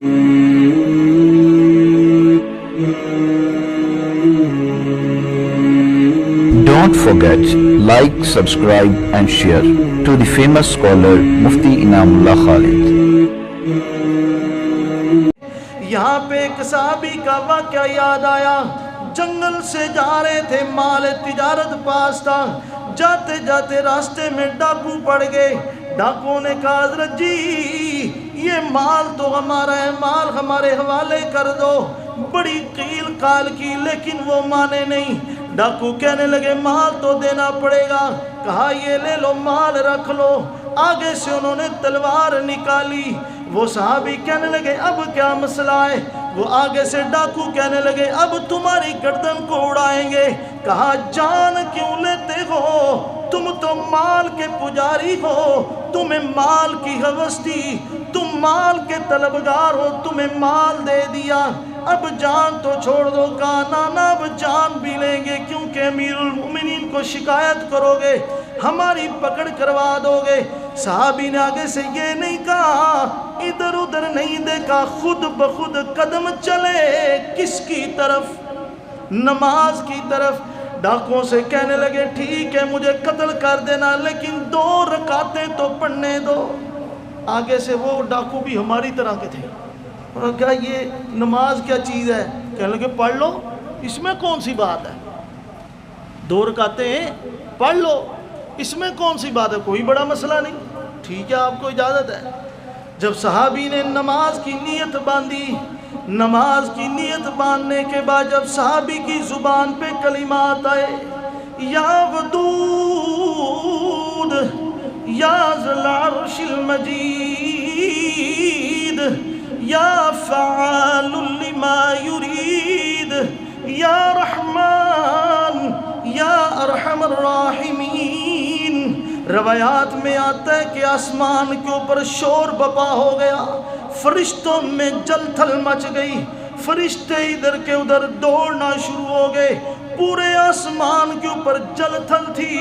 Don't forget, like, subscribe and share to the famous scholar Mufti Inamullah Khalid. یہاں پہ ایک صحابی کا واقعہ یاد آیا. جنگل سے جا رہے تھے, مال تجارت پاس تھا. جاتے جاتے راستے میں ڈاکو پڑ گئے. ڈاکو نے کہا حضرت جی یہ مال تو ہمارا ہے, مال ہمارے حوالے کر دو. بڑی قیل قال کی لیکن وہ مانے نہیں. ڈاکو کہنے لگے مال تو دینا پڑے گا. کہا یہ لے لو, مال رکھ لو. آگے سے انہوں نے تلوار نکالی. وہ صحابی کہنے لگے اب کیا مسئلہ ہے؟ وہ آگے سے ڈاکو کہنے لگے اب تمہاری گردن کو اڑائیں گے. کہا جان کیوں لیتے ہو؟ تم تو مال کے پجاری ہو, تمہیں مال کی ہوس تھی, تم مال کے طلبگار ہو, تمہیں مال دے دیا, اب جان تو چھوڑ دو. کہا نانا اب جان بھی لیں گے کیونکہ امیر المومنین کو شکایت کرو گے, ہماری پکڑ کروا دو گے. صحابی نے آگے سے یہ نہیں کہا, ادھر ادھر نہیں دیکھا, خود بخود قدم چلے. کس کی طرف؟ نماز کی طرف. ڈاکوں سے کہنے لگے ٹھیک ہے مجھے قتل کر دینا لیکن 2 رکعتیں تو پڑھنے دو. آگے سے وہ ڈاکو بھی ہماری طرح کے تھے. اور کہا یہ نماز کیا چیز ہے؟ کہنے لگے پڑھ لو, اس میں کون سی بات ہے؟ 2 رکعتیں پڑھ لو, اس میں کون سی بات ہے؟ کوئی بڑا مسئلہ نہیں, ٹھیک ہے آپ کو اجازت ہے. جب صحابی نے نماز کی نیت باندھی, نماز کی نیت باندھنے کے بعد جب صحابی کی زبان پہ کلمات آئے, یا ودود یا ذل عرش المجید یا فعال لما یرید یا رحمان یا ارحم الراحمین. روایات میں آتا ہے کہ آسمان کے اوپر شور بپا ہو گیا, فرشتوں میں جل تھل مچ گئی, فرشتے ادھر کے ادھر دوڑنا شروع ہو گئے, پورے آسمان کے اوپر جل تھل تھی.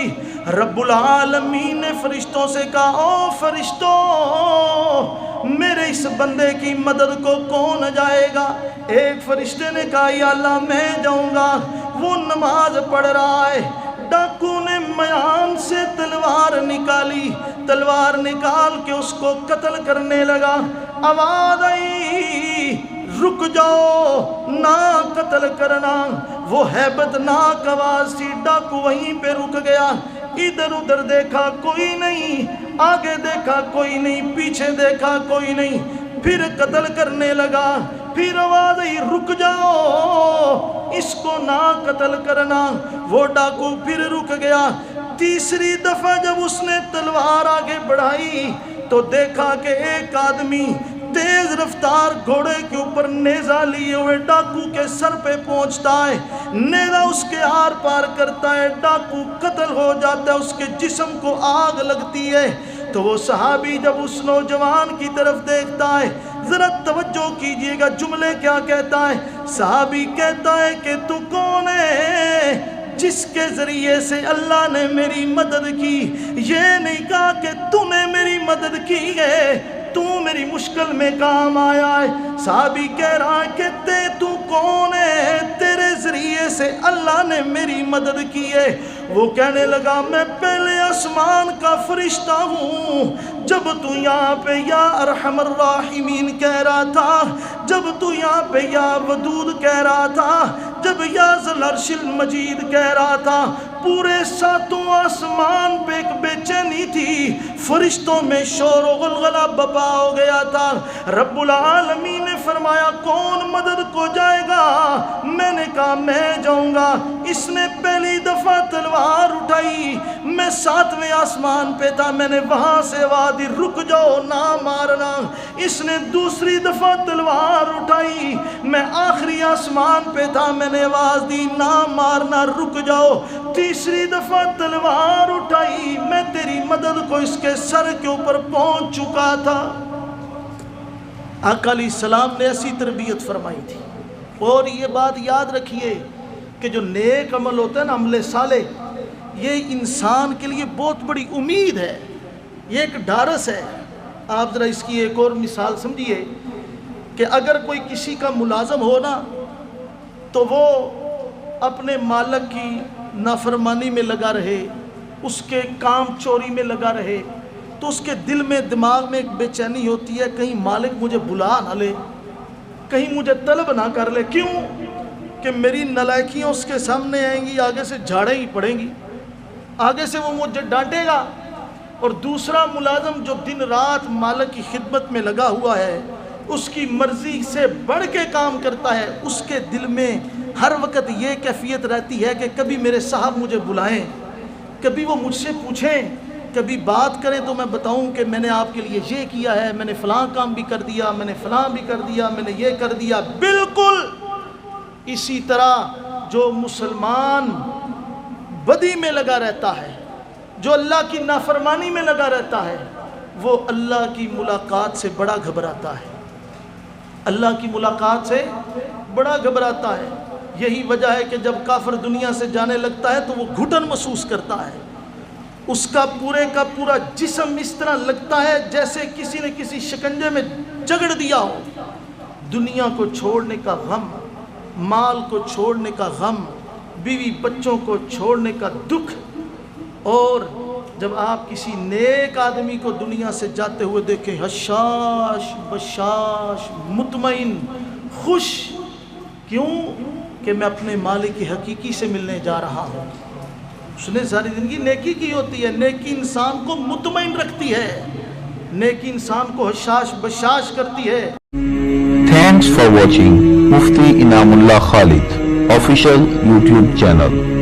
رب العالمین نے فرشتوں سے کہا او فرشتوں میرے اس بندے کی مدد کو کون جائے گا؟ ایک فرشتے نے کہا یا اللہ میں جاؤں گا, وہ نماز پڑھ رہا ہے. ڈاکو نے میان سے تلوار نکالی, تلوار نکال کے اس کو قتل کرنے لگا. آواز آئی رک جاؤ, نہ قتل کرنا. وہ ہیبت ناک آواز تھی. ڈاکو وہیں پہ رک گیا. ادھر ادھر دیکھا کوئی نہیں, آگے دیکھا کوئی نہیں, پیچھے دیکھا کوئی نہیں. پھر قتل کرنے لگا. پھر آواز آئی رک جاؤ, اس کو نہ قتل کرنا. وہ ڈاکو پھر رک گیا. تیسری دفعہ جب اس نے تلوار آگے بڑھائی تو دیکھا کہ ایک آدمی تیز رفتار گھوڑے کے اوپر نیزہ لیے ہوئے ڈاکو کے سر پہ پہنچتا ہے, نیزہ اس کے آر پار کرتا ہے. ڈاکو قتل ہو جاتا ہے, اس کے جسم کو آگ لگتی ہے. تو وہ صحابی جب اس نوجوان کی طرف دیکھتا ہے, ذرا توجہ کیجئے گا جملے کیا کہتا ہے. صحابی کہتا ہے کہ تو کون ہے جس کے ذریعے سے اللہ نے میری مدد کی؟ یہ نہیں کہا کہ تو نے میری مدد کی ہے, تو میری مشکل میں کام آیا ہے. صحابی کہہ رہا ہے کہ تو کون ہے, تیرے ذریعے سے اللہ نے میری مدد کی ہے. وہ کہنے لگا میں پہلے آسمان کا فرشتہ ہوں. جب تو یہاں پہ یا ارحم الراحمین کہہ رہا تھا, جب تو یہاں پہ یا ودود کہہ رہا تھا, جب یا ذل عرش المجید کہہ رہا تھا, پورے 7 آسمان پہ ایک بے چینی تھی, فرشتوں میں شور و غلغلہ بپا ہو گیا تھا. رب العالمین نے فرمایا کون مدد کو جائے گا؟ میں نے کہا میں جاؤں گا. اس نے پہلی دفعہ تلوار اٹھائی, میں 7ویں آسمان پہ تھا, میں نے وہاں سے آواز دی رک جاؤ نہ مارنا. اس نے دوسری دفعہ تلوار اٹھائی, میں آخری آسمان پہ تھا, میں نے آواز دی نہ مارنا رک جاؤ. تیسری دفعہ تلوار اٹھائی, میں تیری مدد کو اس کے سر کے اوپر پہنچ چکا تھا. آقا علیہ السلام نے ایسی تربیت فرمائی تھی. اور یہ بات یاد رکھیے کہ جو نیک عمل ہوتا ہے نا, عمل صالح, یہ انسان کے لیے بہت بڑی امید ہے, یہ ایک ڈھارس ہے. آپ ذرا اس کی ایک اور مثال سمجھیے. کہ اگر کوئی کسی کا ملازم ہو نا تو وہ اپنے مالک کی نافرمانی میں لگا رہے، اس کے کام چوری میں لگا رہے، تو اس کے دل میں دماغ میں ایک بے چینی ہوتی ہے، کہیں مالک مجھے بلا نہ لے، کہیں مجھے طلب نہ کر لے۔ کیوں؟ کہ میری نالائکیاں اس کے سامنے آئیں گی، آگے سے جھاڑیں ہی پڑیں گی، آگے سے وہ مجھے ڈانٹے گا۔ اور دوسرا ملازم جو دن رات مالک کی خدمت میں لگا ہوا ہے، اس کی مرضی سے بڑھ کے کام کرتا ہے، اس کے دل میں ہر وقت یہ کیفیت رہتی ہے کہ کبھی میرے صاحب مجھے بلائیں، کبھی وہ مجھ سے پوچھیں، کبھی بات کریں تو میں بتاؤں کہ میں نے آپ کے لیے یہ کیا ہے، میں نے فلاں کام بھی کر دیا، میں نے فلاں بھی کر دیا، میں نے یہ کر دیا۔ بالکل اسی طرح جو مسلمان بدی میں لگا رہتا ہے، جو اللہ کی نافرمانی میں لگا رہتا ہے، وہ اللہ کی ملاقات سے بڑا گھبراتا ہے، اللہ کی ملاقات سے بڑا گھبراتا ہے۔ یہی وجہ ہے کہ جب کافر دنیا سے جانے لگتا ہے تو وہ گھٹن محسوس کرتا ہے، اس کا پورے کا پورا جسم اس طرح لگتا ہے جیسے کسی نے کسی شکنجے میں جگڑ دیا ہو۔ دنیا کو چھوڑنے کا غم، مال کو چھوڑنے کا غم، بیوی بچوں کو چھوڑنے کا دکھ۔ اور جب آپ کسی نیک آدمی کو دنیا سے جاتے ہوئے دیکھیں، حشاش بشاش مطمئن خوش، کیوں؟ کہ میں اپنے مالک کی حقیقی سے ملنے جا رہا ہوں۔ اس نے ساری زندگی نیکی کی ہوتی ہے، نیکی انسان کو مطمئن رکھتی ہے، نیکی انسان کو حشاش بشاش کرتی ہے۔ Thanks for watching Mufti Inamullah Khalid official YouTube channel.